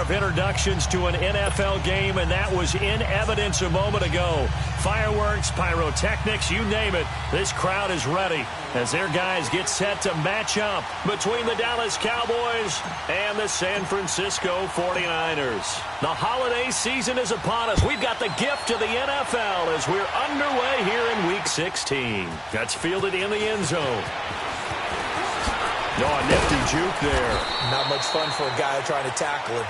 of introductions to an NFL game, and that was in evidence a moment ago. Fireworks, pyrotechnics, you name it. This crowd is ready as their guys get set to match up between the Dallas Cowboys and the San Francisco 49ers. The holiday season is upon us. We've got the gift of the NFL as we're underway here in Week 16. That's fielded in the end zone. Oh, a nifty juke there. Not much fun for a guy trying to tackle him.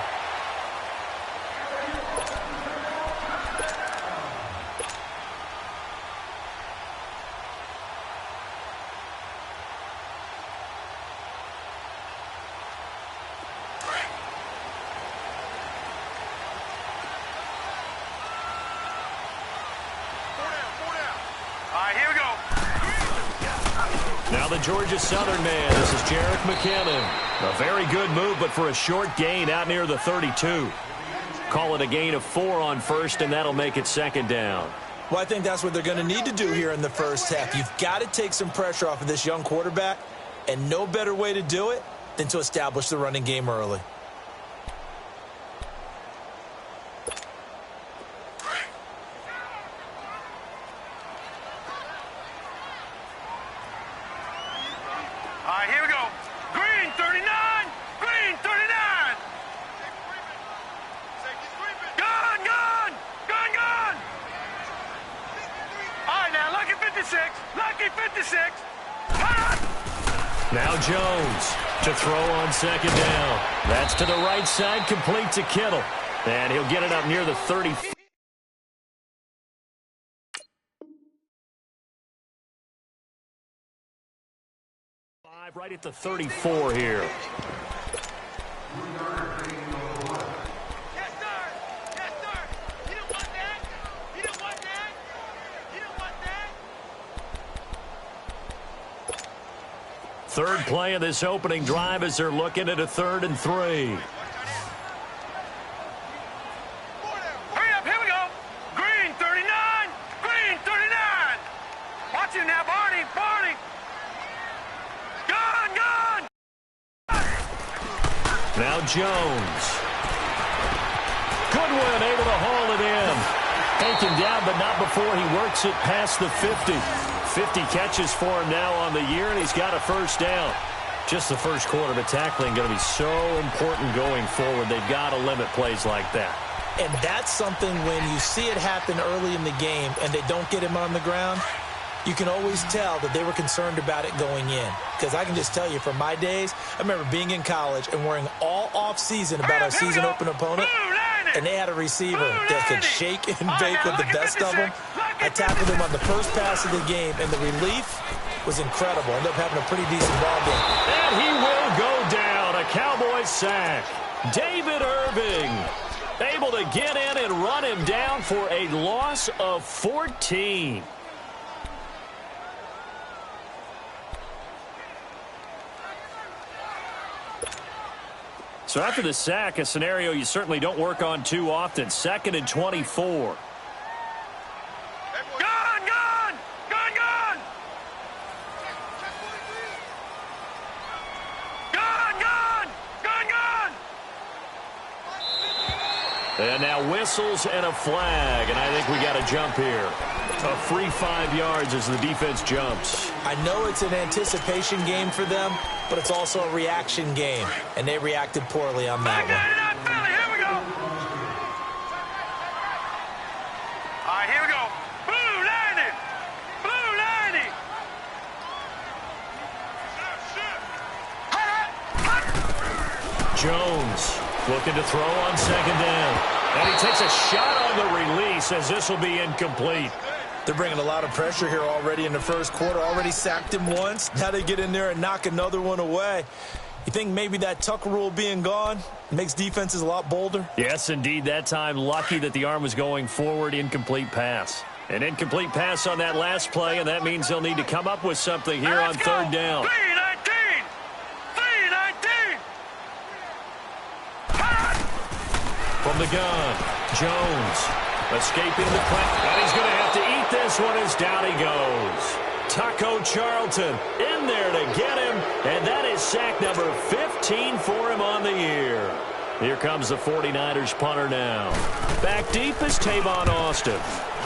Now the Georgia Southern man, this is Jerick McKinnon. A very good move, but for a short gain out near the 32. Call it a gain of 4 on first, and that'll make it second down. Well, I think that's what they're going to need to do here in the first half. You've got to take some pressure off of this young quarterback, and no better way to do it than to establish the running game early. Now Jones to throw on second down. That's to the right side, complete to Kittle. And he'll get it up near the 30. Right at the 34 here. Third play of this opening drive as they're looking at a 3rd and 3. Hurry up, here we go. Green 39, green 39. Watch him now, Barney, Barney. Gun. Now Jones. Goodwin able to haul it in. Taken down, but not before he works it past the 50. 50 catches for him now on the year, and he's got a first down. Just the first quarter, but tackling going to be so important going forward. They've got to limit plays like that. And that's something when you see it happen early in the game and they don't get him on the ground, you can always tell that they were concerned about it going in. Because I can just tell you from my days, I remember being in college and worrying all off-season about our season-open opponent, and they had a receiver that could shake and bake with the best of them. I tackled him on the first pass of the game, and the relief was incredible. Ended up having a pretty decent ball game. And he will go down. A Cowboys sack. David Irving able to get in and run him down for a loss of 14. So after the sack, a scenario you certainly don't work on too often. 2nd and 24. And now whistles and a flag, and I think we got a jump here. A free 5 yards as the defense jumps. I know it's an anticipation game for them, but it's also a reaction game, and they reacted poorly on that one. Here we go. All right, here we go. Blue landing. Blue landing. Jones looking to throw on second down. And he takes a shot on the release as this will be incomplete. They're bringing a lot of pressure here already in the first quarter. Already sacked him once. Now they get in there and knock another one away. You think maybe that Tucker rule being gone makes defenses a lot bolder? Yes, indeed. That time, lucky that the arm was going forward. Incomplete pass. An incomplete pass on that last play, and that means they'll need to come up with something here on 3rd down. 3-19. From the gun, Jones escaping the crack. And he's going to have to eat this one as down he goes. Taco Charlton in there to get him, and that is sack number 15 for him on the year. Here comes the 49ers punter now. Back deep is Tavon Austin.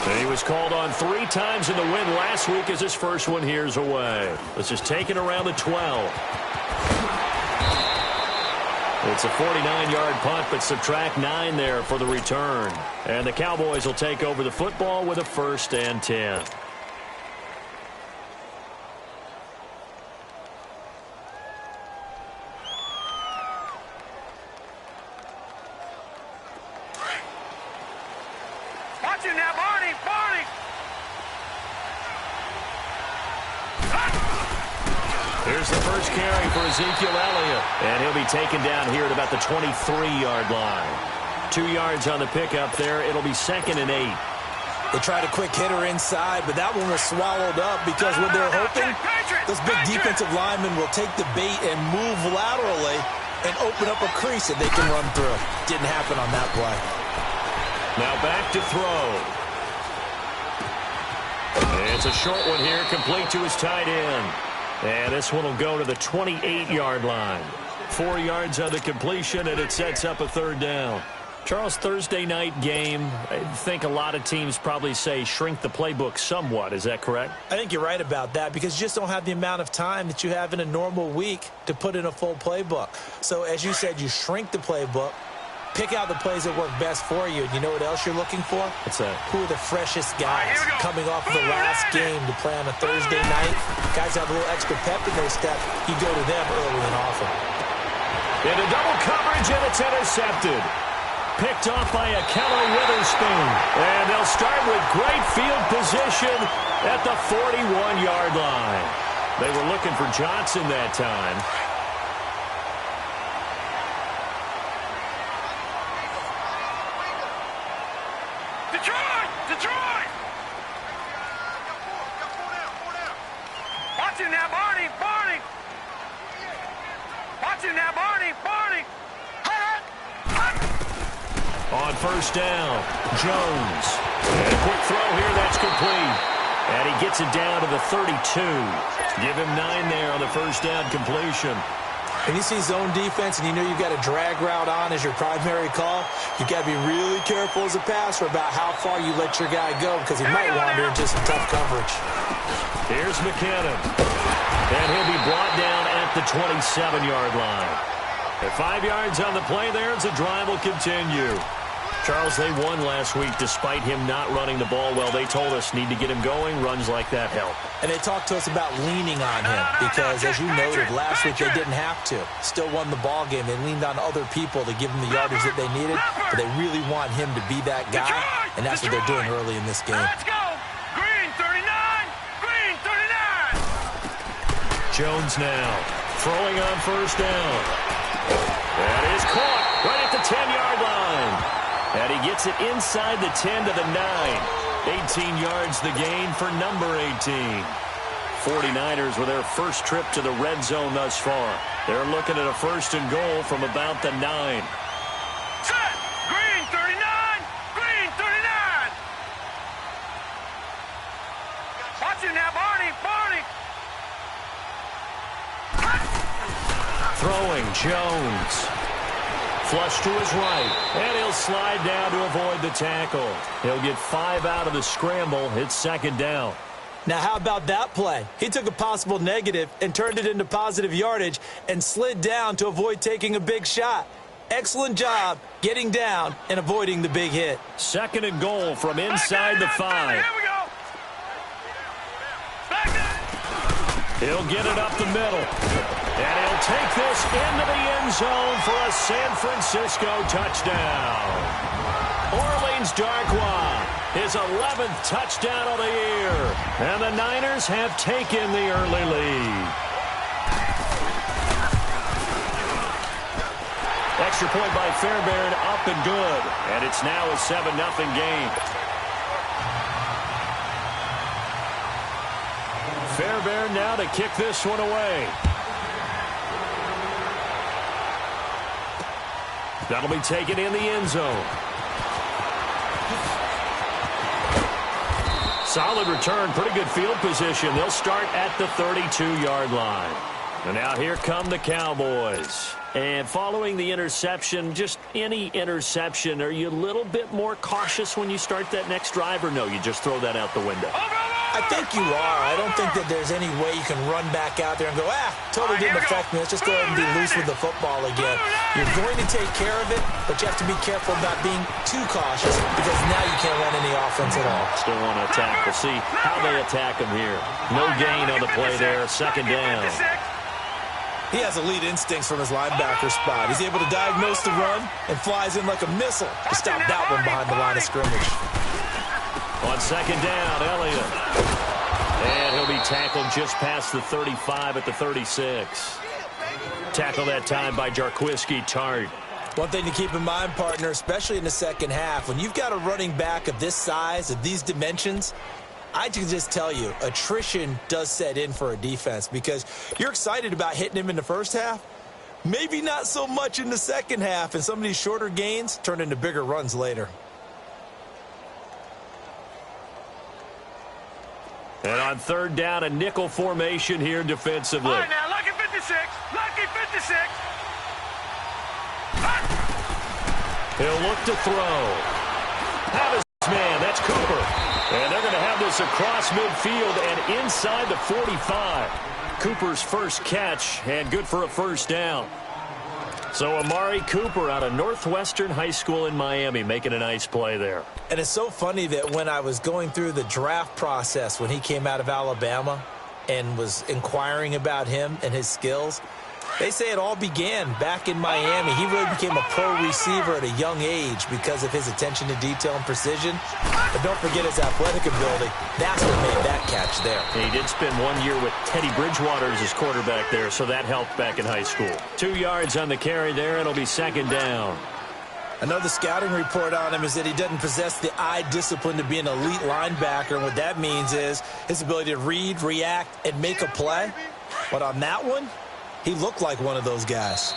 And he was called on 3 times in the win last week as his first one here's away. This is taken around the 12. It's a 49-yard punt, but subtract 9 there for the return. And the Cowboys will take over the football with a 1st and 10. Watching now, Barney, Barney. Here's the first carry for Ezekiel Elliott. And he'll be taken down here at about the 23-yard line. 2 yards on the pickup there. It'll be 2nd and 8. They tried a quick hitter inside, but that one was swallowed up because what they're hoping, those big defensive linemen will take the bait and move laterally and open up a crease that they can run through. Didn't happen on that play. Now back to throw. It's a short one here, complete to his tight end. And this one will go to the 28-yard line. 4 yards on the completion, and it sets up a 3rd down. Charles, Thursday night game, I think a lot of teams probably say shrink the playbook somewhat. Is that correct? I think you're right about that because you just don't have the amount of time that you have in a normal week to put in a full playbook. So as you said, you shrink the playbook, pick out the plays that work best for you. And you know what else you're looking for? What's that? Who are the freshest guys coming off of the last game to play on a Thursday night? Guys have a little extra pep in their step. You go to them early and often. Into double coverage, and it's intercepted. Picked off by a Keller Witherspoon. And they'll start with great field position at the 41-yard line. They were looking for Johnson that time. Detroit! Watch him now, Barney, Barney. Watch him now, Barney, Barney. On 1st down, Jones. And a quick throw here, that's complete. And he gets it down to the 32. Give him 9 there on the 1st down completion. When you see zone defense and you know you've got a drag route on as your primary call, you've got to be really careful as a passer about how far you let your guy go because he might wander into some tough coverage. Here's McKinnon. And he'll be brought down at the 27-yard line. At 5 yards on the play there, as the drive will continue. Charles, they won last week despite him not running the ball well. They told us need to get him going. Runs like that help. And they talked to us about leaning on him because, as you noted, last week they didn't have to. Still won the ball game. They leaned on other people to give them the yardage that they needed, but they really want him to be that guy, and that's what they're doing early in this game. Let's go! Green 39! Green 39! Jones now throwing on 1st down. That is caught right at the 10-yard line. And he gets it inside the 10 to the 9. 18 yards the gain for number 18. 49ers with their first trip to the red zone thus far. They're looking at a 1st and goal from about the 9. Set! Green 39! Green 39! Watch him now, Barney, Barney! Throwing, Jones. Flush to his right, and he'll slide down to avoid the tackle. He'll get 5 out of the scramble. It's 2nd down. Now, how about that play? He took a possible negative and turned it into positive yardage and slid down to avoid taking a big shot. Excellent job getting down and avoiding the big hit. 2nd and goal from inside the 5. Here we go! He'll get it up the middle. And he'll take this into the end zone for a San Francisco touchdown. Orleans Darkwa, his 11th touchdown of the year. And the Niners have taken the early lead. Extra point by Fairbairn, up and good. And it's now a 7-0 game. Fairbairn now to kick this one away. That'll be taken in the end zone. Solid return, pretty good field position. They'll start at the 32-yard line. And now here come the Cowboys. And following the interception, just any interception, are you a little bit more cautious when you start that next drive, or no, you just throw that out the window? I think you are. I don't think that there's any way you can run back out there and go, totally didn't affect me. Let's just go ahead and be loose with the football again. You're going to take care of it, but you have to be careful about being too cautious because now you can't run any offense at all. Still want to attack. We'll see how they attack him here. No gain on the play there. Second down. He has elite instincts from his linebacker spot. He's able to diagnose the run and flies in like a missile to stop that one behind the line of scrimmage. On second down, Elliott. And he'll be tackled just past the 35 at the 36. Tackle that time by Jarquiski Tart. One thing to keep in mind, partner, especially in the second half, when you've got a running back of this size, of these dimensions, I can just tell you, attrition does set in for a defense because you're excited about hitting him in the first half. Maybe not so much in the second half, and some of these shorter gains turn into bigger runs later. And on third down, a nickel formation here defensively. All right, now, lucky 56. Lucky 56. He'll look to throw. Have his man. That's Cooper. And they're going to have this across midfield and inside the 45. Cooper's first catch, and good for a first down. So Amari Cooper out of Northwestern High School in Miami making a nice play there. And it's so funny that when I was going through the draft process when he came out of Alabama and was inquiring about him and his skills, they say it all began back in Miami. He really became a pro receiver at a young age because of his attention to detail and precision. But don't forget his athletic ability. That's what made that catch there. He did spend 1 year with Teddy Bridgewater as his quarterback there, so that helped back in high school. 2 yards on the carry there. It'll be second down. Another scouting report on him is that he doesn't possess the eye discipline to be an elite linebacker. And what that means is his ability to read, react, and make a play. But on that one, he looked like one of those guys.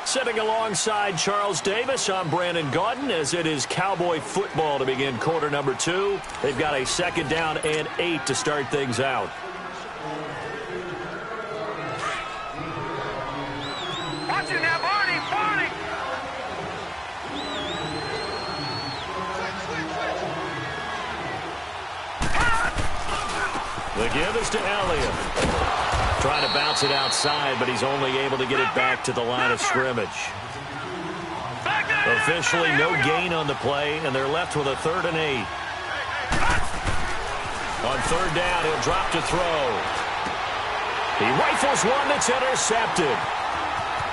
Sitting alongside Charles Davis, I'm Brandon Gaudin as it is Cowboy football to begin quarter number 2. They've got a second down and 8 to start things out. Watch it now, Barney. Barney. The give is to Elliott. Trying to bounce it outside, but he's only able to get it back to the line of scrimmage. Officially no gain on the play, and they're left with a 3rd and 8. On third down, he'll drop to throw. He rifles one that's intercepted.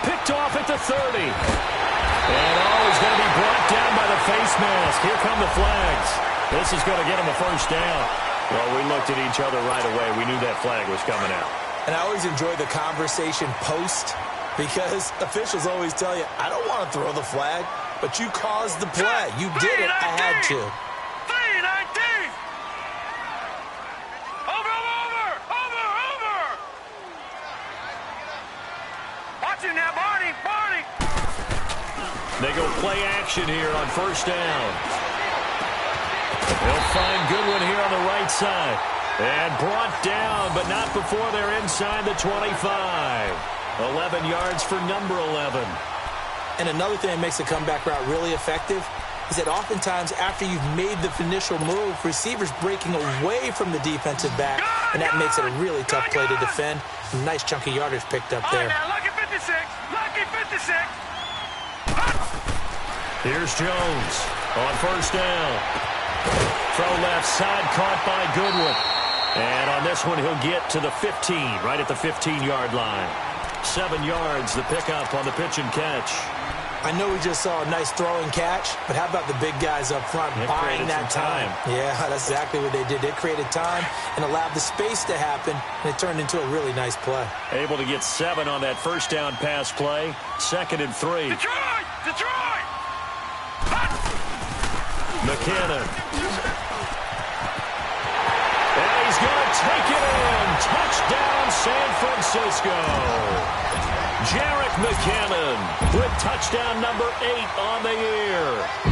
Picked off at the 30. And he's going to be brought down by the face mask. Here come the flags. This is going to get him a first down. Well, we looked at each other right away. We knew that flag was coming out. And I always enjoy the conversation post because officials always tell you, I don't want to throw the flag, but you caused the play. You did it. I had to. 3-19. Over. Watch it now, Barney. Barney. They go play action here on first down. They'll find Goodwin here on the right side. And brought down, but not before they're inside the 25. 11 yards for number 11. And another thing that makes the comeback route really effective is that oftentimes after you've made the initial move, receivers breaking away from the defensive back, and that makes it a really tough play to defend. A nice chunky yardage picked up there. Now, lucky 56. Lucky 56. Here's Jones on first down. Throw left side, caught by Goodwin. And on this one, he'll get to the 15, right at the 15-yard line. 7 yards, the pickup on the pitch and catch. I know we just saw a nice throw and catch, but how about the big guys up front buying that time? Yeah, that's exactly what they did. They created time and allowed the space to happen, and it turned into a really nice play. Able to get 7 on that first down pass play. 2nd and 3. Detroit! McKinnon. And he's going to take it in. Touchdown, San Francisco. Jerick McKinnon with touchdown number 8 on the year.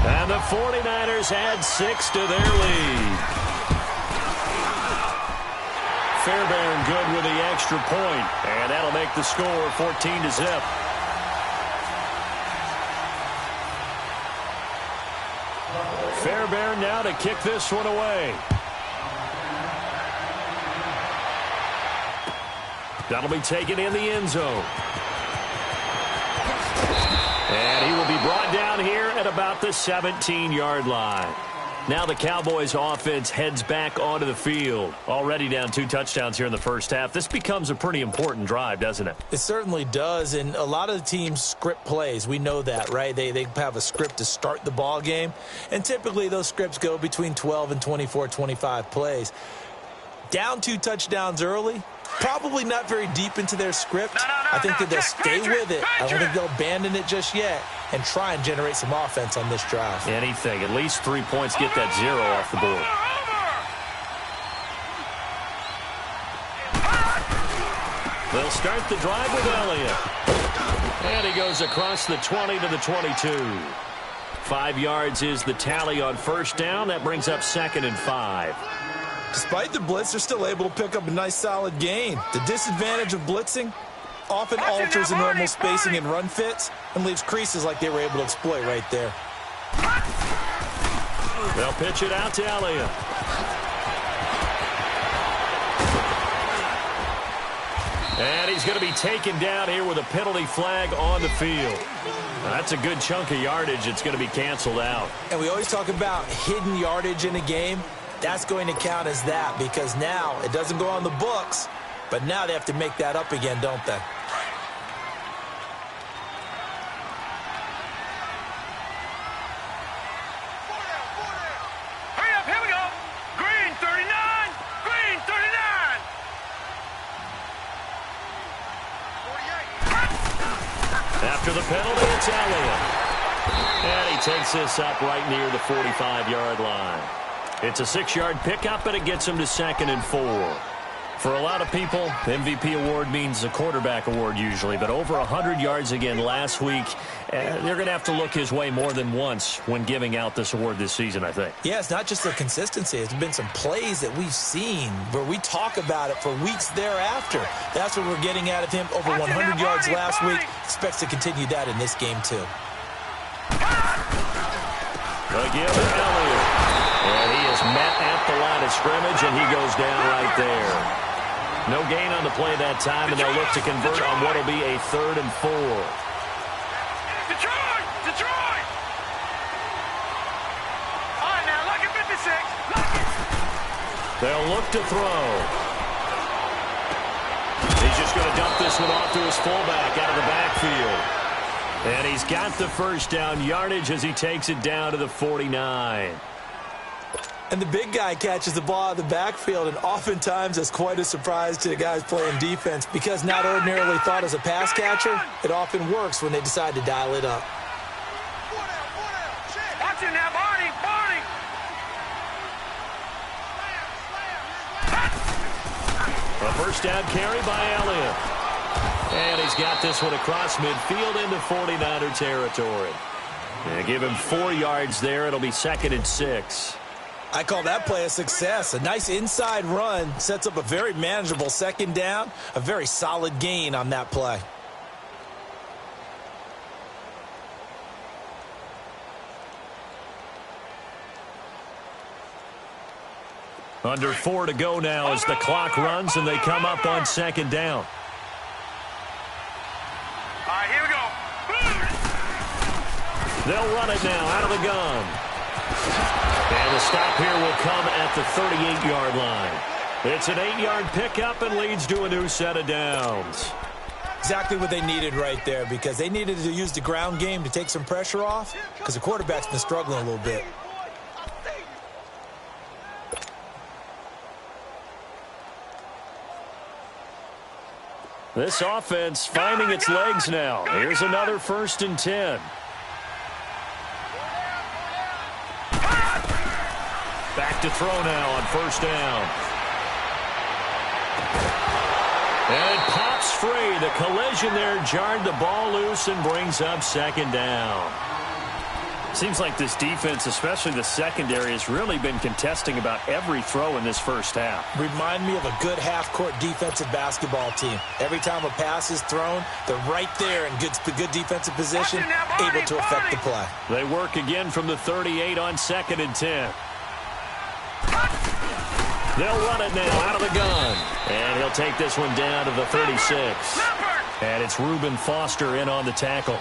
And the 49ers add 6 to their lead. Fairbairn good with the extra point, and that'll make the score 14-0. Fairbairn now to kick this one away. That'll be taken in the end zone. And he will be brought down here at about the 17-yard line. Now the Cowboys offense heads back onto the field. Already down 2 touchdowns here in the first half. This becomes a pretty important drive, doesn't it? It certainly does, and a lot of the teams script plays. We know that, right? They have a script to start the ball game, and typically those scripts go between 12 and 24, 25 plays. Down 2 touchdowns early, probably not very deep into their script. I think that they'll stay with it. I don't think they'll abandon it just yet and try and generate some offense on this drive. Anything. At least 3 points, get that 0 off the board. They'll start the drive with Elliott. And he goes across the 20 to the 22. 5 yards is the tally on first down. That brings up 2nd and 5. Despite the blitz, they're still able to pick up a nice solid gain. The disadvantage of blitzing often alters the normal spacing and run fits and leaves creases like they were able to exploit right there. They'll pitch it out to Elliott. And he's going to be taken down here with a penalty flag on the field. That's a good chunk of yardage. It's going to be canceled out. And we always talk about hidden yardage in a game. That's going to count as that because now it doesn't go on the books, but now they have to make that up again, don't they? Hurry up, here we go. Green 39, green 39. 48. After the penalty, it's Elliott. And he takes this up right near the 45-yard line. It's a 6-yard pickup, and it gets him to 2nd and 4. For a lot of people, MVP award means a quarterback award usually, but over 100 yards again last week. They're going to have to look his way more than once when giving out this award this season, I think. Yeah, it's not just the consistency. It's been some plays that we've seen where we talk about it for weeks thereafter. That's what we're getting out of him. Over 100 yards last week. Expects to continue that in this game, too. Again, Elliott. And he is met at the line of scrimmage, and he goes down right there. No gain on the play that time, and they'll look to convert on what will be a 3rd and 4. Detroit! Detroit! All right, now, look at 56. Look it. They'll look to throw. He's just going to dump this one off to his fullback out of the backfield. And he's got the first down yardage as he takes it down to the 49. And the big guy catches the ball out of the backfield, and oftentimes it's quite a surprise to the guys playing defense because not ordinarily thought as a pass catcher, it often works when they decide to dial it up. Watch it now, Barney! Barney! A first down carry by Elliott. And he's got this one across midfield into 49er territory. And give him 4 yards there. It'll be 2nd and 6. I call that play a success. A nice inside run sets up a very manageable 2nd down. A very solid gain on that play. Under 4 to go now as the clock runs and they come up on 2nd down. All right, here we go. They'll run it now out of the gun. And the stop here will come at the 38-yard line. It's an 8-yard pickup and leads to a new set of downs. Exactly what they needed right there because they needed to use the ground game to take some pressure off because the quarterback's been struggling a little bit. This offense finding its legs now. Here's another 1st and 10. Back to throw now on 1st down. And it pops free. The collision there jarred the ball loose and brings up 2nd down. Seems like this defense, especially the secondary, has really been contesting about every throw in this first half. Remind me of a good half-court defensive basketball team. Every time a pass is thrown, they're right there in good defensive position, able to affect the play. They work again from the 38 on 2nd and 10. They'll run it now out of the gun. And he'll take this one down to the 36. And it's Reuben Foster in on the tackle.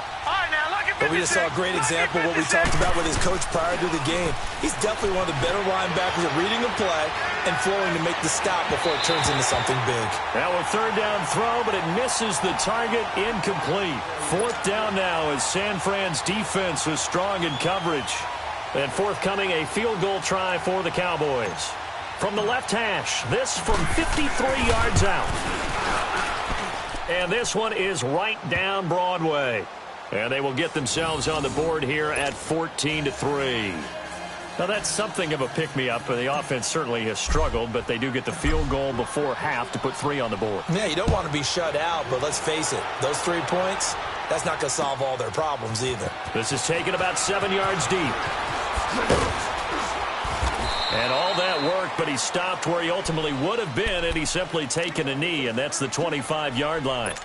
But we just saw a great example of what we talked about with his coach prior to the game. He's definitely one of the better linebackers at reading the play and flowing to make the stop before it turns into something big. Now a 3rd down throw, but it misses the target, incomplete. 4th down now as San Fran's defense was strong in coverage. And forthcoming, a field goal try for the Cowboys. From the left hash, this from 53 yards out. And this one is right down Broadway. And they will get themselves on the board here at 14-3. Now, that's something of a pick-me-up. The offense certainly has struggled, but they do get the field goal before half to put 3 on the board. Yeah, you don't want to be shut out, but let's face it, those 3 points, that's not going to solve all their problems either. This is taken about 7 yards deep. And all that worked, but he stopped where he ultimately would have been, and he's simply taken a knee, and that's the 25-yard line.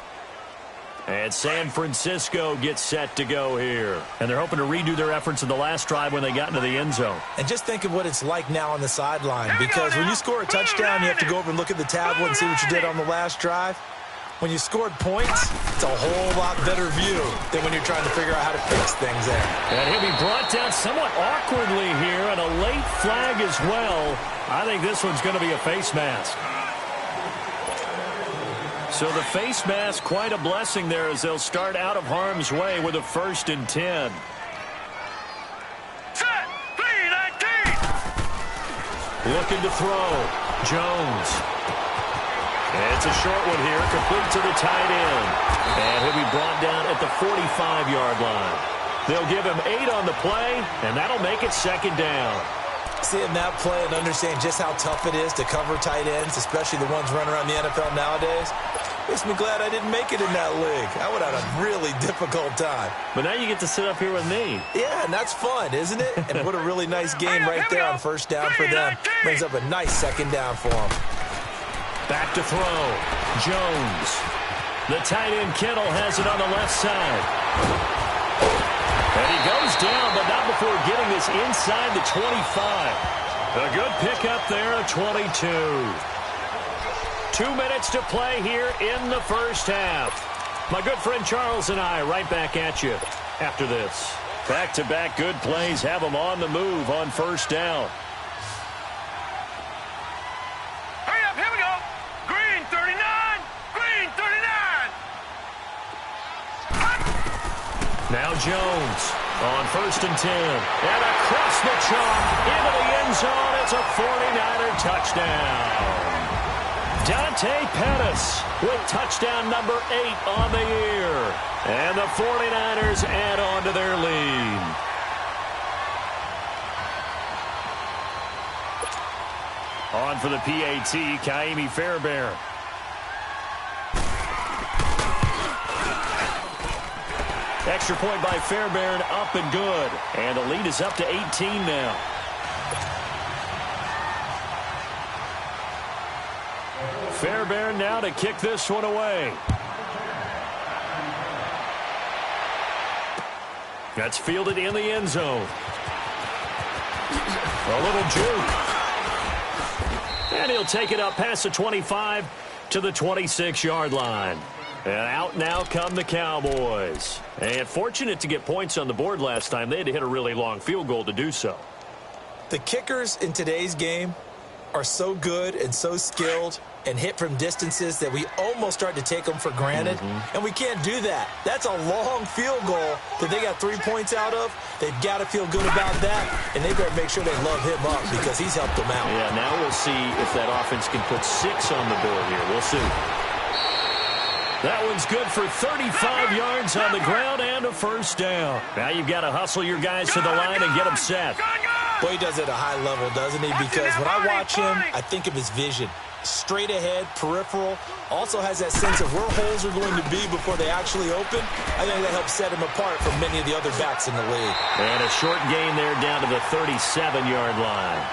And San Francisco gets set to go here. And they're hoping to redo their efforts in the last drive when they got into the end zone. And just think of what it's like now on the sideline. Because when you score a touchdown, you have to go over and look at the tablet and see what you did on the last drive. When you scored points, it's a whole lot better view than when you're trying to figure out how to fix things there. And he'll be brought down somewhat awkwardly here, and a late flag as well. I think this one's going to be a face mask. So the face mask, quite a blessing there as they'll start out of harm's way with a 1st and 10. Set, 3-19. Looking to throw. Jones. And it's a short one here, complete to the tight end. And he'll be brought down at the 45-yard line. They'll give him 8 on the play, and that'll make it 2nd down. Seeing that play and understand just how tough it is to cover tight ends, especially the ones running around the NFL nowadays, makes me glad I didn't make it in that league. I would have had a really difficult time. But now you get to sit up here with me. Yeah, and that's fun, isn't it? And what a really nice game right there on 1st down for them. Brings up a nice 2nd down for them. Back to throw. Jones. The tight end Kittle has it on the left side. And he goes down, but not before getting this inside the 25. A good pickup there, a 22. 2 minutes to play here in the first half. My good friend Charles and I right back at you after this. Back-to-back good plays have them on the move on 1st down. Hurry up, here we go. Green 39, green 39. Now Jones on 1st and 10. And across the chalk into the end zone. It's a 49er touchdown. Dante Pettis with touchdown number 8 on the year. And the 49ers add on to their lead. On for the PAT, Kaimi Fairbairn. Extra point by Fairbairn, up and good. And the lead is up to 18 now. Fairbairn now to kick this one away. That's fielded in the end zone. A little juke. And he'll take it up past the 25 to the 26-yard line. And out now come the Cowboys. And fortunate to get points on the board last time. They had to hit a really long field goal to do so. The kickers in today's game are so good and so skilled and hit from distances that we almost start to take them for granted. And we can't do that. That's a long field goal that they got 3 points out of. They've got to feel good about that, and they better make sure they love him up because he's helped them out. Yeah, now we'll see if that offense can put 6 on the board here. We'll see. That one's good for 35 yards on the ground and a 1st down. Now you've got to hustle your guys to the line and get them set. Boy, he does it at a high level, doesn't he? Because when I watch him, I think of his vision. straight ahead, peripheral. Also has that sense of where holes are going to be before they actually open. I think that helps set him apart from many of the other backs in the league. And a short gain there down to the 37-yard line.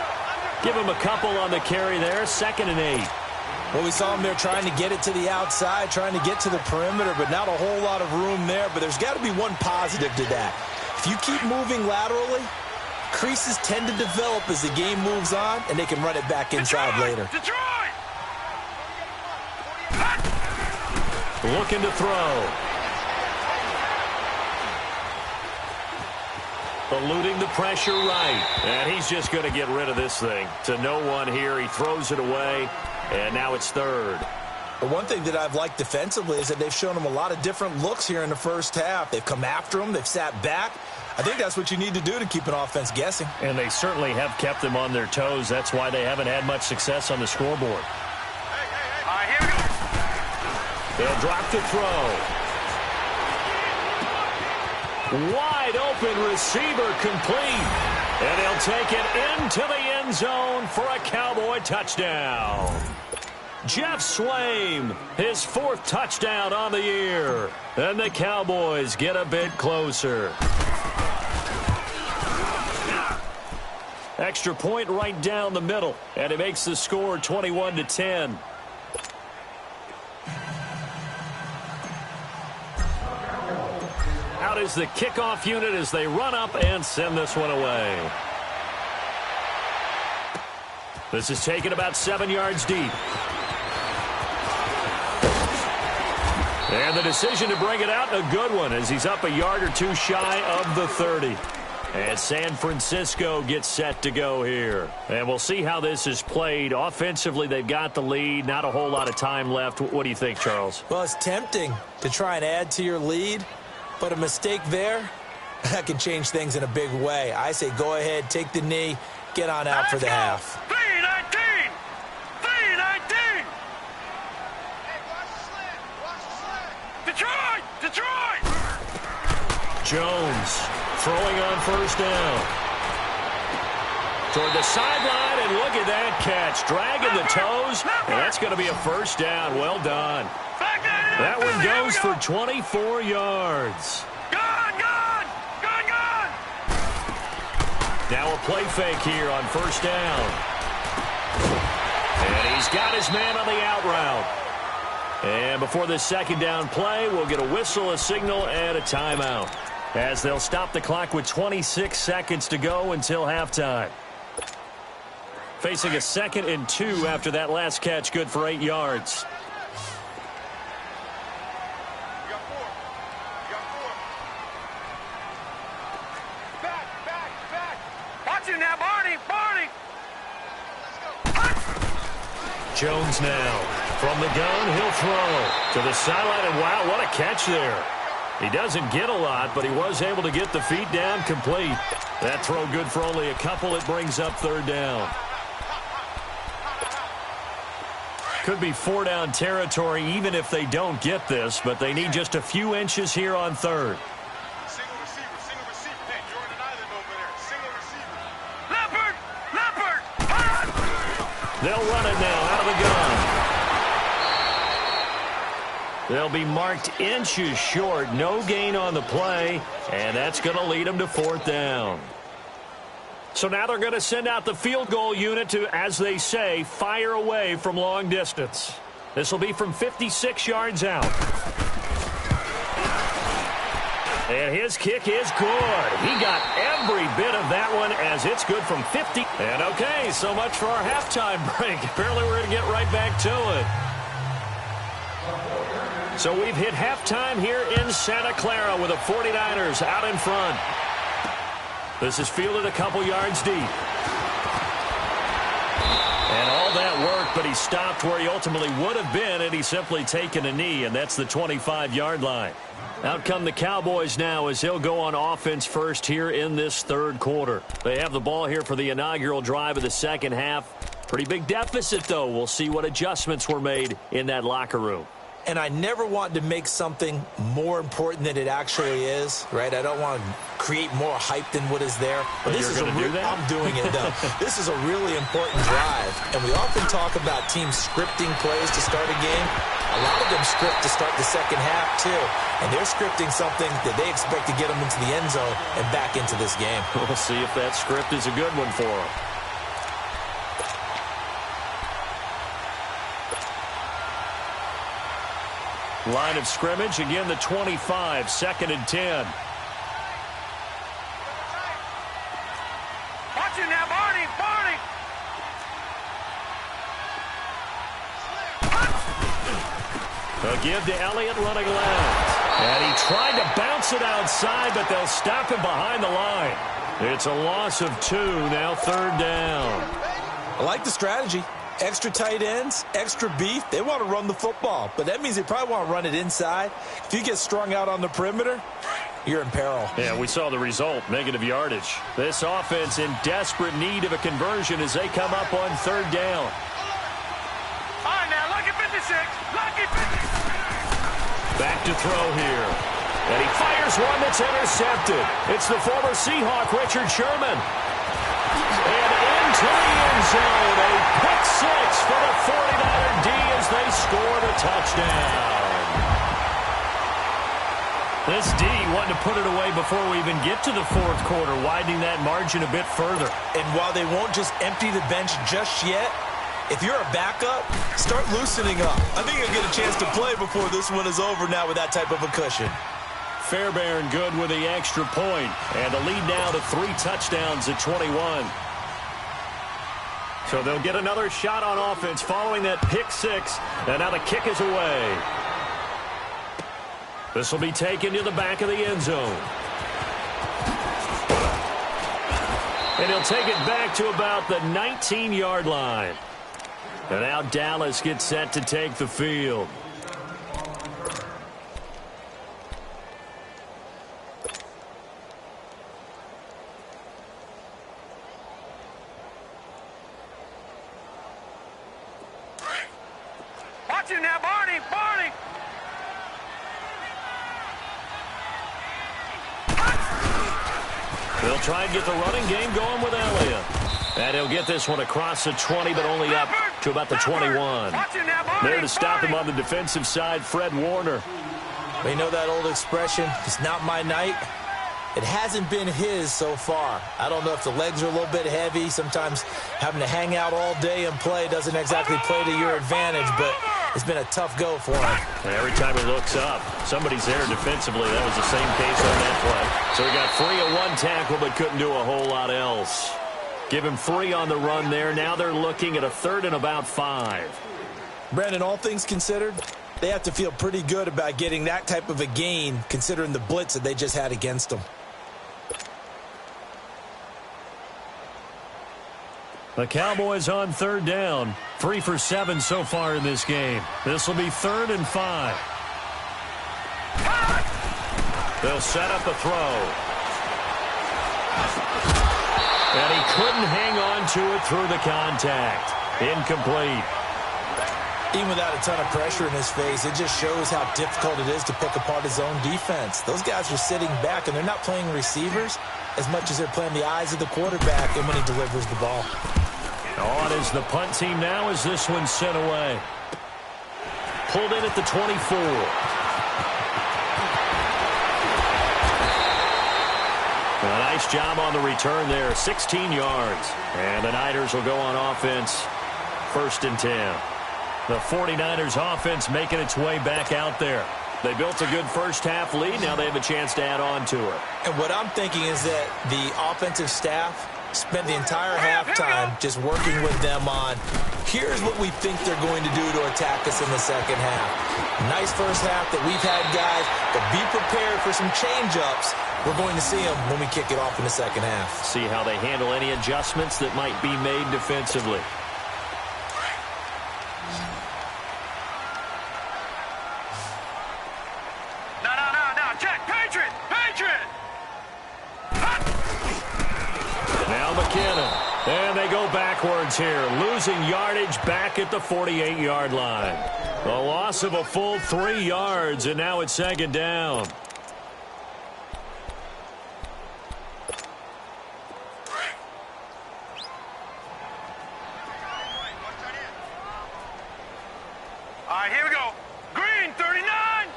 Give him a couple on the carry there, 2nd and 8. Well, we saw him there trying to get it to the outside, trying to get to the perimeter, but not a whole lot of room there. But there's got to be one positive to that. If you keep moving laterally, creases tend to develop as the game moves on, and they can run it back inside later. Looking to throw. Eluding the pressure right. And he's just going to get rid of this thing. To no one here. He throws it away. And now it's 3rd. But one thing that I've liked defensively is that they've shown him a lot of different looks here in the first half. They've come after him. They've sat back. I think that's what you need to do to keep an offense guessing. And they certainly have kept them on their toes. That's why they haven't had much success on the scoreboard. All right, here we go. They'll drop to throw. Wide open receiver complete. And they'll take it into the end zone for a Cowboy touchdown. Jeff Swaim, his 4th touchdown on the year. And the Cowboys get a bit closer. Extra point right down the middle. And it makes the score 21-10. Out is the kickoff unit as they run up and send this one away. This is taken about 7 yards deep. And the decision to bring it out, a good one, as he's up a yard or two shy of the 30. And San Francisco gets set to go here. And we'll see how this is played. Offensively, they've got the lead. Not a whole lot of time left. What do you think, Charles? Well, it's tempting to try and add to your lead. But a mistake there, that can change things in a big way. I say go ahead, take the knee, get on out for the half. 3-19! 3-19! Detroit! Detroit! Jones throwing on 1st down. Toward the sideline, and look at that catch. Dragging the toes, and that's going to be a 1st down. Well done. That one goes for 24 yards. Gone! Now a play fake here on 1st down. And he's got his man on the out route. And before this 2nd down play, we'll get a whistle, a signal, and a timeout, as they'll stop the clock with 26 seconds to go until halftime. Facing a 2nd and 2 after that last catch, good for 8 yards. Jones now from the gun. He'll throw to the sideline, and wow, what a catch there. He doesn't get a lot, but he was able to get the feet down complete. That throw good for only a couple. It brings up 3rd down. Could be 4-down territory even if they don't get this, but they need just a few inches here on 3rd. Single receiver. Hey, Jordan Island over there. Single receiver. Leopard! They'll run it now out of the gun. They'll be marked inches short. No gain on the play, and that's going to lead them to 4th down. So now they're going to send out the field goal unit to, as they say, fire away from long distance. This will be from 56 yards out. And his kick is good. He got every bit of that one, as it's good from 50. And okay, so much for our halftime break. Apparently we're going to get right back to it. So we've hit halftime here in Santa Clara with the 49ers out in front. This is fielded a couple yards deep. And all that work, but he stopped where he ultimately would have been, and he's simply taken a knee, and that's the 25-yard line. Out come the Cowboys now as he'll go on offense first here in this 3rd quarter. They have the ball here for the inaugural drive of the 2nd half. Pretty big deficit, though. We'll see what adjustments were made in that locker room. and I never want to make something more important than it actually is, right? I don't want to create more hype than what is there. But this is I'm doing it, though. This is a really important drive, and we often talk about teams scripting plays to start a game. A lot of them script to start the second half, too, and they're scripting something that they expect to get them into the end zone and back into this game. We'll see if that script is a good one for them. Line of scrimmage, again the 25, 2nd and 10. Watch it now, Barney, Barney. A give to Elliott running left. And he tried to bounce it outside, but they'll stop him behind the line. It's a loss of 2, now 3rd down. I like the strategy. Extra tight ends, extra beef. They want to run the football, but that means they probably want to run it inside. If you get strung out on the perimeter, you're in peril. Yeah, we saw the result, negative yardage. This offense in desperate need of a conversion as they come up on 3rd down. All right, now, lucky 56. Lucky 56. Back to throw here. And he fires one that's intercepted. It's the former Seahawk, Richard Sherman. And into the end zone, a pick 6 for the 49er D as they score the touchdown. This D wanting to put it away before we even get to the 4th quarter, widening that margin a bit further. And while they won't just empty the bench just yet, if you're a backup, start loosening up. I think you'll get a chance to play before this one is over now with that type of a cushion. Fairbairn good with the extra point, and the lead now to 3 touchdowns at 21. So they'll get another shot on offense following that pick 6, and now the kick is away. This will be taken to the back of the end zone. And he'll take it back to about the 19-yard line. And now Dallas gets set to take the field. Watch it now, Barney, Barney. They'll try and get the running game going with Elliott. And he'll get this one across the 20, but only up to about the 21. There to stop him on the defensive side, Fred Warner. Well, you know that old expression, it's not my night. It hasn't been his so far. I don't know if the legs are a little bit heavy. Sometimes having to hang out all day and play doesn't exactly play to your advantage, but it's been a tough go for him. And every time he looks up, somebody's there defensively. That was the same case on that play. So he got 3 on 1 tackle, but couldn't do a whole lot else. Give him 3 on the run there. Now they're looking at a 3rd and about 5. Brandon, all things considered, they have to feel pretty good about getting that type of a gain, considering the blitz that they just had against them. The Cowboys on 3rd down. 3 for 7 so far in this game. This will be 3rd and 5. They'll set up a throw. And he couldn't hang on to it through the contact. Incomplete. Even without a ton of pressure in his face, it just shows how difficult it is to pick apart his own defense. Those guys are sitting back, and they're not playing receivers as much as they're playing the eyes of the quarterback and when he delivers the ball. On is the punt team now as this one's sent away. Pulled in at the 24. A nice job on the return there, 16 yards. And the Niners will go on offense, 1st and 10. The 49ers offense making its way back out there. They built a good first half lead. Now they have a chance to add on to it. And what I'm thinking is that the offensive staff spent the entire halftime just working with them on, here's what we think they're going to do to attack us in the second half. Nice first half that we've had, guys, but be prepared for some change-ups. We're going to see them when we kick it off in the second half. See how they handle any adjustments that might be made defensively. No, check, Patriot, Patriot. Now McKinnon. And they go backwards here, losing yardage back at the 48-yard line. A loss of a full 3 yards, and now it's second down. All right, here we go. Green, 39.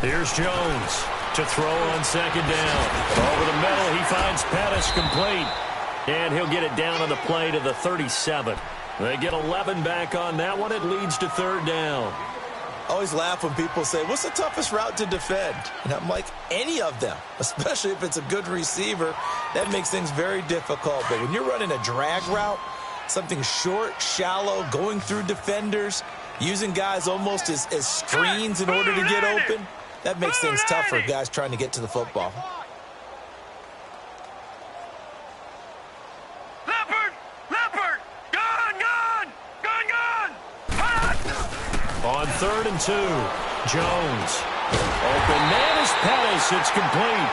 Here's Jones to throw on second down. Over the middle, he finds Pettis complete. And he'll get it down on the play to the 37. They get 11 back on that one. It leads to third down. I always laugh when people say, what's the toughest route to defend? And I'm like, any of them, especially if it's a good receiver. That makes things very difficult. But when you're running a drag route, something short, shallow, going through defenders, using guys almost as screens in order to get open, that makes things tough for guys trying to get to the football. On 3rd and 2, Jones. Open man is Pettis. It's complete.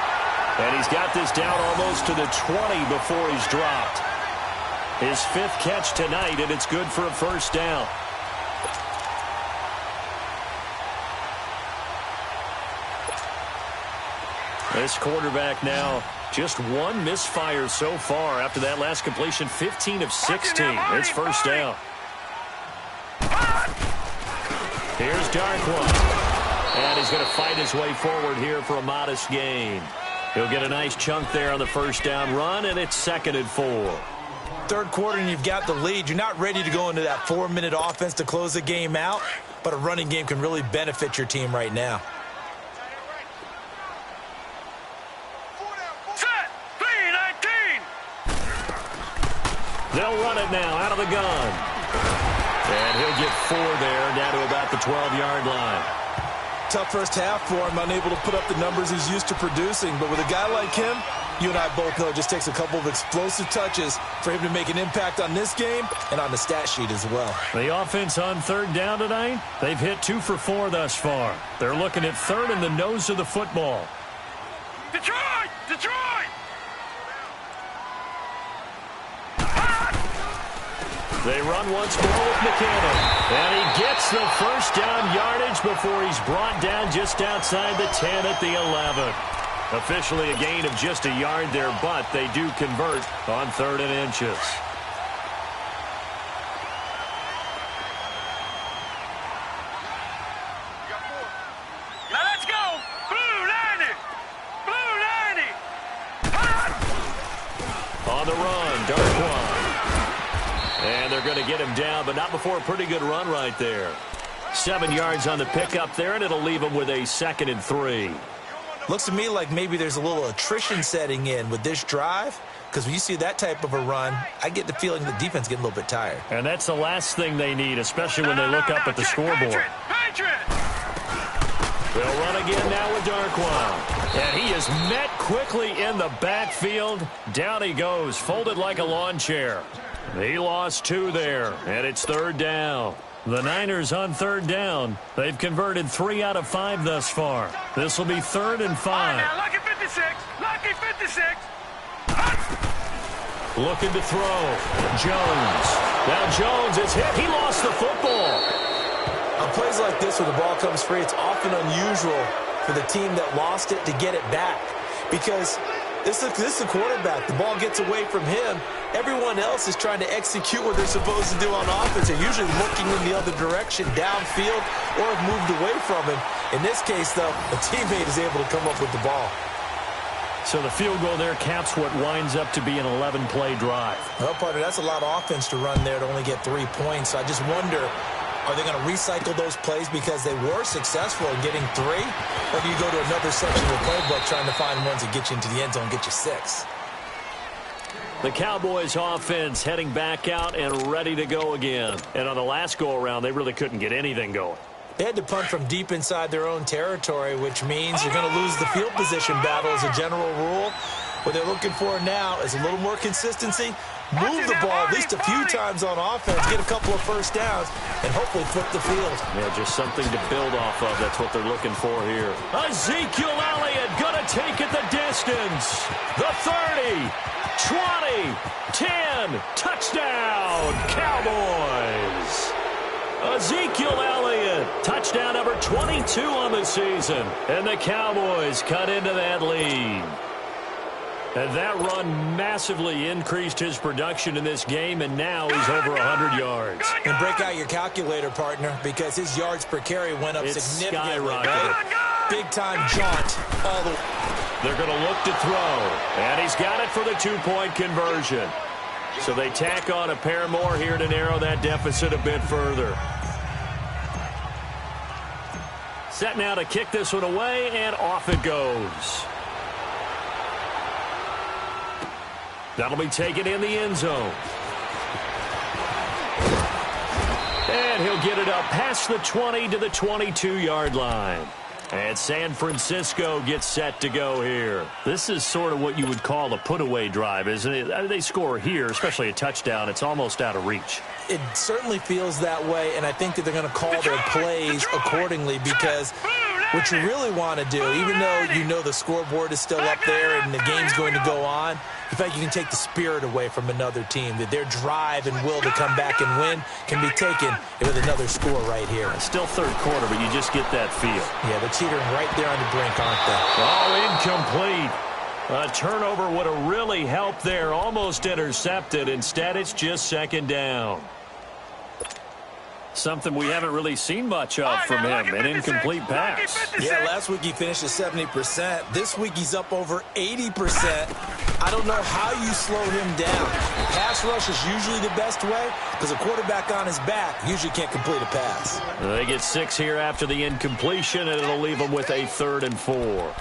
And he's got this down almost to the 20 before he's dropped. His 5th catch tonight, and it's good for a first down. This quarterback now, just one misfire so far after that last completion, 15 of 16. It's first down. Here's Darkwa. And he's going to fight his way forward here for a modest gain. He'll get a nice chunk there on the first down run, and it's 2nd and 4. Third quarter, and you've got the lead. You're not ready to go into that 4-minute offense to close the game out, but a running game can really benefit your team right now. Set, 3-19. They'll run it now out of the gun. And he'll get 4 there, down to about the 12-yard line. Tough first half for him, unable to put up the numbers he's used to producing. But with a guy like him, you and I both know it just takes a couple of explosive touches for him to make an impact on this game and on the stat sheet as well. The offense on 3rd down tonight, they've hit 2 for 4 thus far. They're looking at 3rd in the nose of the football. Detroit! Detroit! They run once more with McKinnon. And he gets the first down yardage before he's brought down just outside the 10 at the 11. Officially a gain of just a yard there, but they do convert on 3rd and inches. Now let's go! Blue 90! Blue 90! On the run, Darkwan. And they're going to get him down, but not before a pretty good run right there. 7 yards on the pickup there, and it'll leave him with a 2nd and 3. Looks to me like maybe there's a little attrition setting in with this drive, because when you see that type of a run, I get the feeling the defense getting a little bit tired. And that's the last thing they need, especially when they look up at the scoreboard. They'll run again now with Darkwan. And he is met quickly in the backfield. Down he goes, folded like a lawn chair. He lost 2 there, and it's 3rd down. The Niners on 3rd down. They've converted 3 out of 5 thus far. This will be 3rd and 5. Now, lucky 56. Lucky 56. Looking to throw. Jones. Now Jones is hit. He lost the football. On plays like this where the ball comes free, it's often unusual for the team that lost it to get it back. Because this is the quarterback. The ball gets away from him. Everyone else is trying to execute what they're supposed to do on offense. They're usually looking in the other direction, downfield, or have moved away from him. In this case, though, a teammate is able to come up with the ball. So the field goal there caps what winds up to be an 11-play drive. Well, partner, that's a lot of offense to run there to only get 3 points. So I just wonder, are they going to recycle those plays because they were successful in getting 3? Or do you go to another section of the playbook trying to find ones that get you into the end zone and get you 6? The Cowboys offense heading back out and ready to go again. And on the last go-around, they really couldn't get anything going. They had to punt from deep inside their own territory, which means you're going to lose the field position battle as a general rule. What they're looking for now is a little more consistency, move the ball at least a few times on offense, get a couple of first downs, and hopefully flip the field. Yeah, just something to build off of. That's what they're looking for here. Ezekiel Elliott going to take it the distance. The 30, 20, 10, touchdown, Cowboys. Ezekiel Elliott, touchdown number 22 on the season. And the Cowboys cut into that lead. And that run massively increased his production in this game, and now he's over 100 yards. And break out your calculator, partner, because his yards per carry went up significantly. Right? Big-time jaunt all the way. They're going to look to throw, and he's got it for the two-point conversion. So they tack on a pair more here to narrow that deficit a bit further. Set now to kick this one away, and off it goes. That'll be taken in the end zone. And he'll get it up past the 20 to the 22-yard line. And San Francisco gets set to go here. This is sort of what you would call a put-away drive, isn't it? I mean, they score here, especially a touchdown. It's almost out of reach. It certainly feels that way, and I think that they're going to call their plays accordingly, because what you really want to do, even though you know the scoreboard is still up there and the game's going to go on, in fact, you can take the spirit away from another team, that their drive and will to come back and win can be taken with another score right here. Still third quarter, but you just get that feel. Yeah, they're teetering right there on the brink, aren't they? Oh, incomplete. A turnover would have really helped there. Almost intercepted. Instead, it's just second down. Something we haven't really seen much of from him, an incomplete pass. Yeah, last week he finished at 70%. This week he's up over 80%. I don't know how you slow him down. Pass rush is usually the best way, because a quarterback on his back usually can't complete a pass. They get 6 here after the incompletion, and it'll leave them with a 3rd and 4.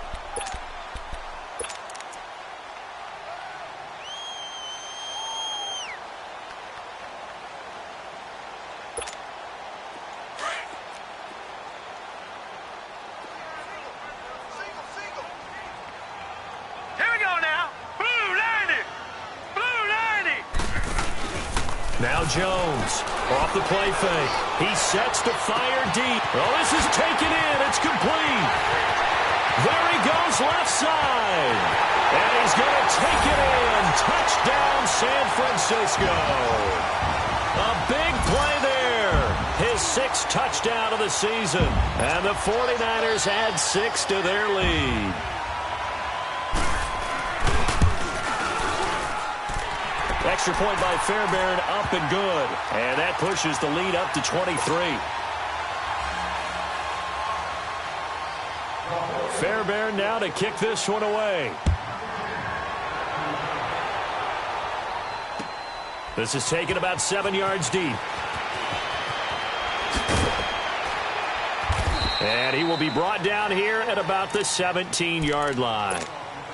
Now Jones, off the play fake. He sets to fire deep. Oh, this is taken in. It's complete. There he goes left side. And he's going to take it in. Touchdown, San Francisco. A big play there. His 6th touchdown of the season. And the 49ers add 6 to their lead. Extra point by Fairbairn, up and good. And that pushes the lead up to 23. Fairbairn now to kick this one away. This is taken about 7 yards deep. And he will be brought down here at about the 17-yard line.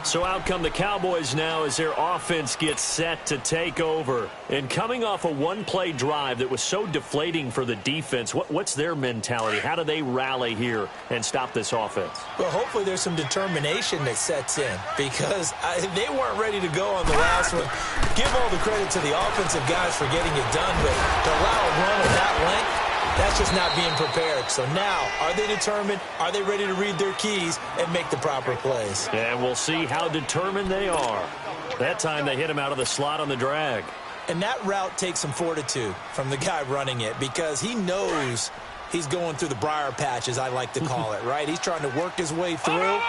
So out come the Cowboys now as their offense gets set to take over. And coming off a one-play drive that was so deflating for the defense, what's their mentality? How do they rally here and stop this offense? Well, hopefully there's some determination that sets in, because they weren't ready to go on the last one. Give all the credit to the offensive guys for getting it done, but to allow a run of that length, that's just not being prepared. So now, are they determined? Are they ready to read their keys and make the proper plays? And we'll see how determined they are. That time they hit him out of the slot on the drag. And that route takes some fortitude from the guy running it, because he knows he's going through the briar patch, as I like to call it, right? He's trying to work his way through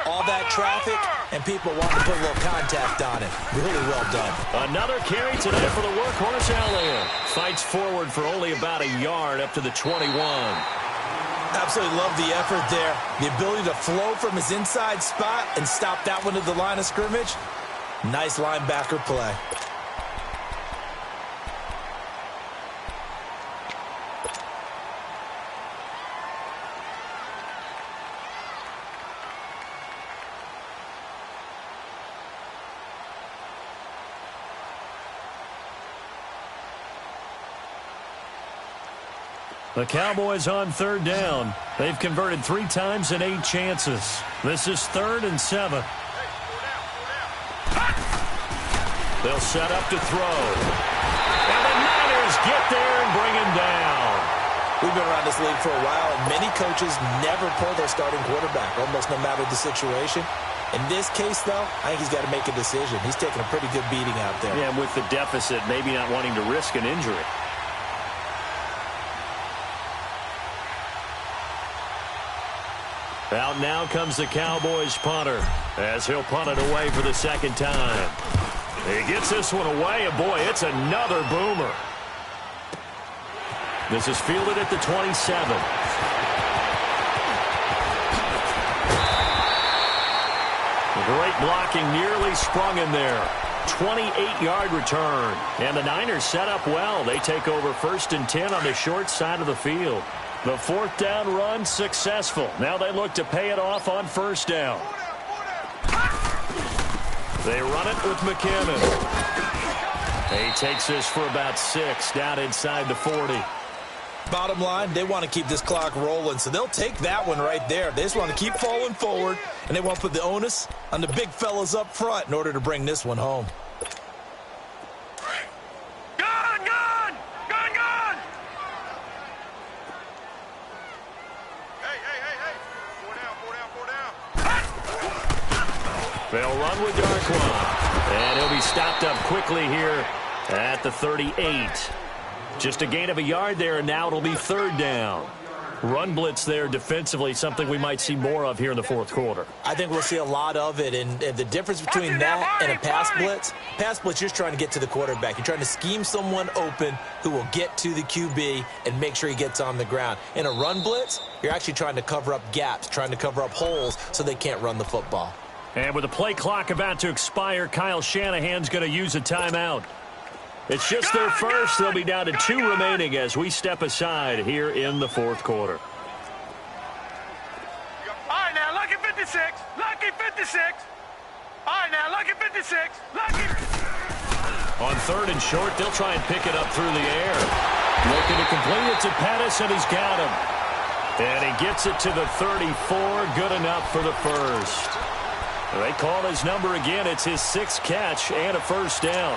all that traffic, and people want to put a little contact on it. Really well done. Another carry today for the workhorse Elliott. Fights forward for only about a yard up to the 21. Absolutely love the effort there. The ability to flow from his inside spot and stop that one at the line of scrimmage. Nice linebacker play. The Cowboys on 3rd down. They've converted 3 times and 8 chances. This is 3rd and 7. They'll set up to throw. And the Niners get there and bring him down. We've been around this league for a while, and many coaches never pull their starting quarterback, almost no matter the situation. In this case, though, I think he's got to make a decision. He's taking a pretty good beating out there. Yeah, with the deficit, maybe not wanting to risk an injury. Out now comes the Cowboys punter as he'll punt it away for the second time. He gets this one away, and boy, it's another boomer. This is fielded at the 27. Great blocking, nearly sprung in there. 28-yard return. And the Niners set up well. They take over 1st and 10 on the short side of the field. The 4th down run successful. Now they look to pay it off on 1st down. They run it with McKinnon. He takes this for about 6 down inside the 40. Bottom line, they want to keep this clock rolling, so they'll take that one right there. They just want to keep falling forward, and they want to put the onus on the big fellas up front in order to bring this one home. Gun! Gun! Gun! Gun! Hey! 4 down. They'll run with Darkwan, and he'll be stopped up quickly here at the 38. Just a gain of a yard there, and now it'll be 3rd down. Run blitz there defensively, something we might see more of here in the 4th quarter. I think we'll see a lot of it, and the difference between that and a pass blitz, you're just trying to get to the quarterback. You're trying to scheme someone open who will get to the QB and make sure he gets on the ground. In a run blitz, you're actually trying to cover up gaps, trying to cover up holes so they can't run the football. And with the play clock about to expire, Kyle Shanahan's going to use a timeout. It's just their first. They'll be down to 2 remaining as we step aside here in the 4th quarter. All right, now, lucky 56. Lucky 56. All right, now, lucky 56. Lucky. On 3rd and short, they'll try and pick it up through the air. Looking to complete it to Pettis, and he's got him. And he gets it to the 34. Good enough for the first. They call his number again. It's his 6th catch and a 1st down.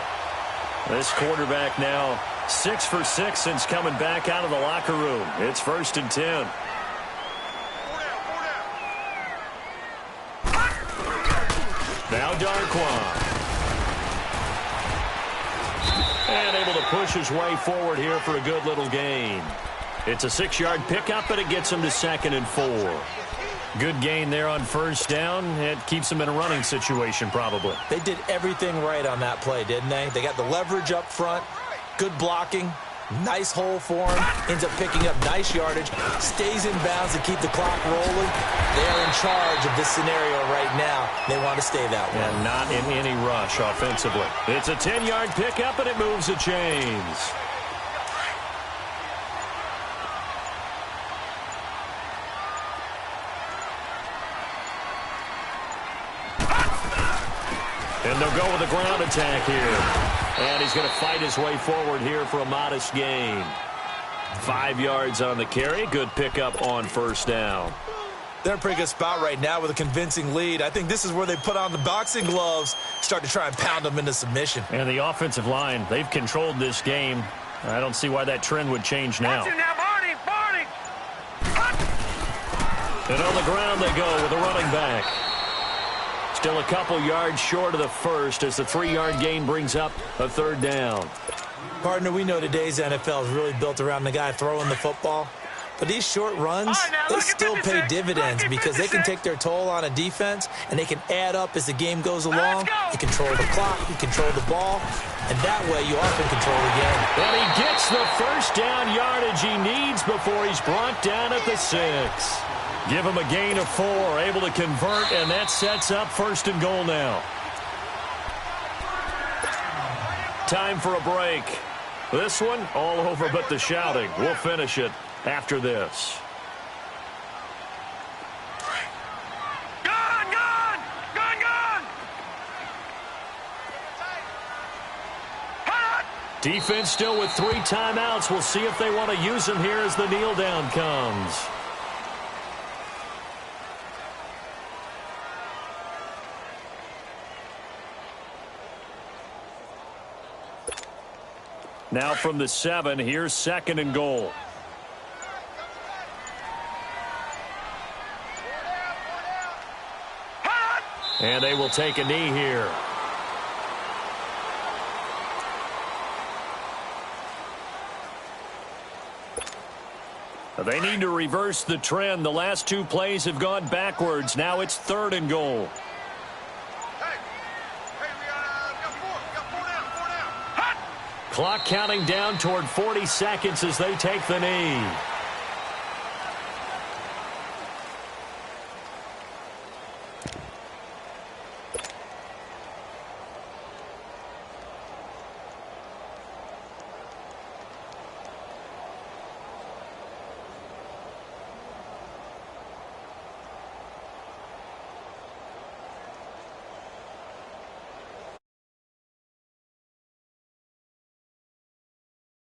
This quarterback now 6 for 6 since coming back out of the locker room. It's 1st and 10. Now Darkwan. And able to push his way forward here for a good little gain. It's a 6-yard pickup, and it gets him to 2nd and 4. Good gain there on 1st down. It keeps him in a running situation probably. They did everything right on that play, didn't they? They got the leverage up front, good blocking, nice hole for him, ends up picking up nice yardage, stays in bounds to keep the clock rolling. They're in charge of this scenario right now. They want to stay that way. And not in any rush offensively. It's a 10-yard pickup, and it moves the chains. And they'll go with a ground attack here. And he's going to fight his way forward here for a modest gain. 5 yards on the carry. Good pickup on 1st down. They're in a pretty good spot right now with a convincing lead. I think this is where they put on the boxing gloves, start to try and pound them into submission. And the offensive line, they've controlled this game. I don't see why that trend would change now. Barney! And on the ground they go with a running back. Still a couple yards short of the first as the 3-yard gain brings up a 3rd down. Partner, we know today's NFL is really built around the guy throwing the football. But these short runs, they still pay dividends because they can take their toll on a defense, and they can add up as the game goes along. You control the clock, you control the ball, and that way you are in control again. And he gets the 1st down yardage he needs before he's brought down at the 6. Give him a gain of 4, able to convert, and that sets up 1st and goal now. Time for a break. This one, all over but the shouting. We'll finish it after this. Gun! Gun! Gun! Gun! Defense still with 3 timeouts. We'll see if they want to use them here as the kneel down comes. Now from the 7, here's 2nd and goal. And they will take a knee here. They need to reverse the trend. The last 2 plays have gone backwards. Now it's 3rd and goal. Hey, we got 4 down, 4 down. Hot! Clock counting down toward 40 seconds as they take the knee.